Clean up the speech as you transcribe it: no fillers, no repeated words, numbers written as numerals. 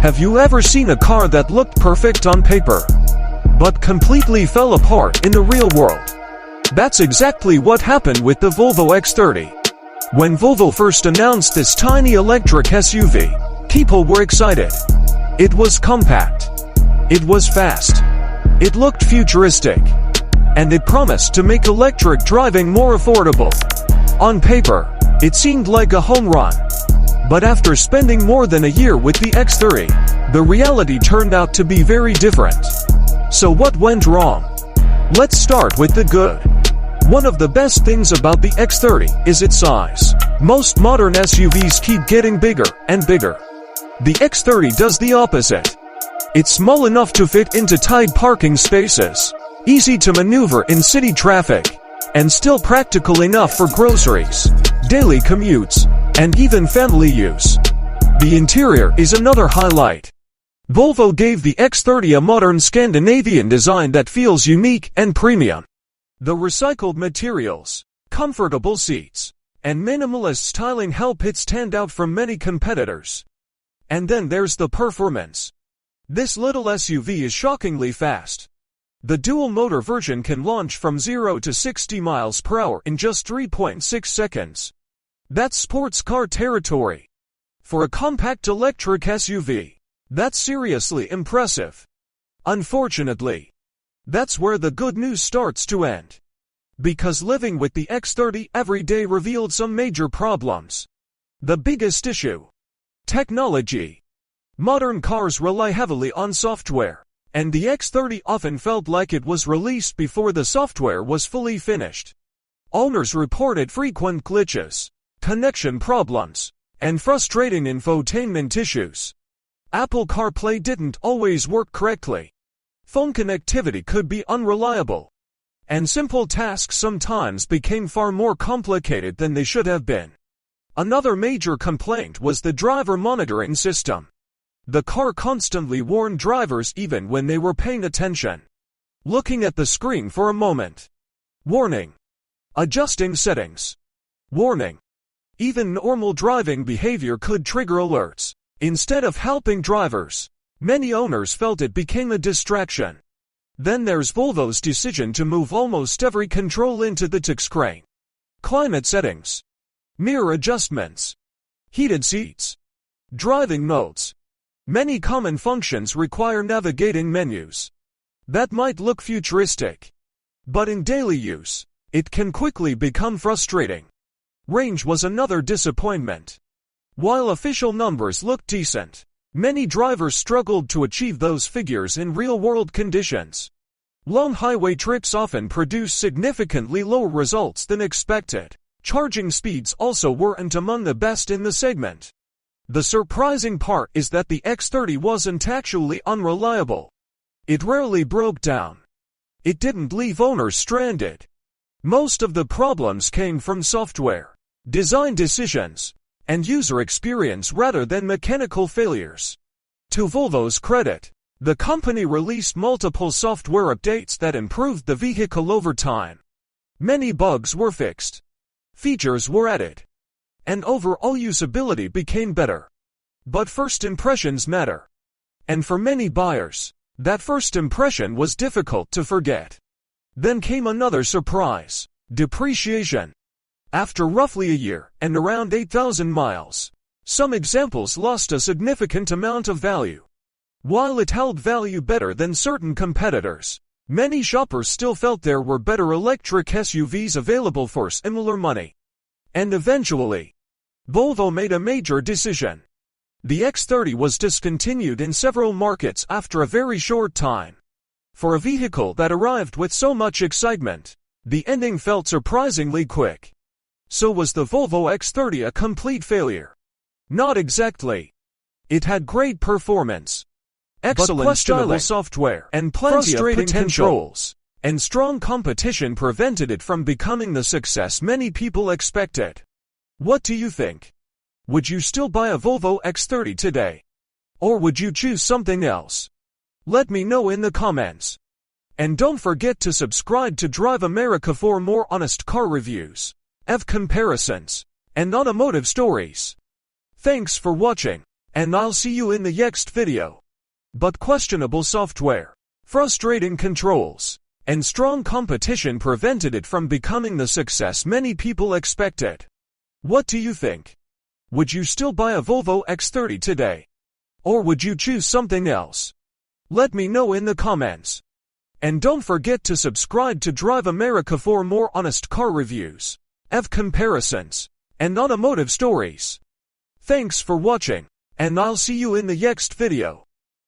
Have you ever seen a car that looked perfect on paper, but completely fell apart in the real world? That's exactly what happened with the Volvo X30. When Volvo first announced this tiny electric SUV, people were excited. It was compact. It was fast. It looked futuristic. And it promised to make electric driving more affordable. On paper, it seemed like a home run. But after spending more than a year with the X30, the reality turned out to be very different. So what went wrong? Let's start with the good. One of the best things about the X30 is its size. Most modern SUVs keep getting bigger and bigger. The X30 does the opposite. It's small enough to fit into tight parking spaces, easy to maneuver in city traffic, and still practical enough for groceries, daily commutes, and even family use. The interior is another highlight. Volvo gave the X30 a modern Scandinavian design that feels unique and premium. The recycled materials, comfortable seats, and minimalist styling help it stand out from many competitors. And then there's the performance. This little SUV is shockingly fast. The dual-motor version can launch from 0 to 60 miles per hour in just 3.6 seconds. That's sports car territory. For a compact electric SUV, that's seriously impressive. Unfortunately, that's where the good news starts to end. Because living with the X30 every day revealed some major problems. The biggest issue: technology. Modern cars rely heavily on software, and the X30 often felt like it was released before the software was fully finished. Owners reported frequent glitches, connection problems, and frustrating infotainment issues. Apple CarPlay didn't always work correctly. Phone connectivity could be unreliable. And simple tasks sometimes became far more complicated than they should have been. Another major complaint was the driver monitoring system. The car constantly warned drivers even when they were paying attention. Looking at the screen for a moment. Warning. Adjusting settings. Warning. Even normal driving behavior could trigger alerts. Instead of helping drivers, many owners felt it became a distraction. Then there's Volvo's decision to move almost every control into the touchscreen. Climate settings, mirror adjustments, heated seats, driving modes. Many common functions require navigating menus. That might look futuristic, but in daily use, it can quickly become frustrating. Range was another disappointment. While official numbers looked decent, many drivers struggled to achieve those figures in real-world conditions. Long highway trips often produce significantly lower results than expected. Charging speeds also weren't among the best in the segment. The surprising part is that the X30 wasn't actually unreliable. It rarely broke down. It didn't leave owners stranded. Most of the problems came from software, design decisions, and user experience rather than mechanical failures. To Volvo's credit, the company released multiple software updates that improved the vehicle over time. Many bugs were fixed, features were added, and overall usability became better. But first impressions matter. And for many buyers, that first impression was difficult to forget. Then came another surprise: depreciation. After roughly a year and around 8,000 miles, some examples lost a significant amount of value. While it held value better than certain competitors, many shoppers still felt there were better electric SUVs available for similar money. And eventually, Volvo made a major decision. The X30 was discontinued in several markets after a very short time. For a vehicle that arrived with so much excitement, the ending felt surprisingly quick. So was the Volvo X30 a complete failure? Not exactly. It had great performance, excellent styling software, and plenty of potentials. And strong competition prevented it from becoming the success many people expected. What do you think? Would you still buy a Volvo X30 today? Or would you choose something else? Let me know in the comments. And don't forget to subscribe to Drive America for more honest car reviews, EV comparisons, and automotive stories. Thanks for watching. And I'll see you in the next video. But questionable software, frustrating controls, and strong competition prevented it from becoming the success many people expected. What do you think? Would you still buy a Volvo X30 today? Or would you choose something else? Let me know in the comments. And don't forget to subscribe to Drive America for more honest car reviews, EV comparisons, and automotive stories. Thanks for watching, and I'll see you in the next video.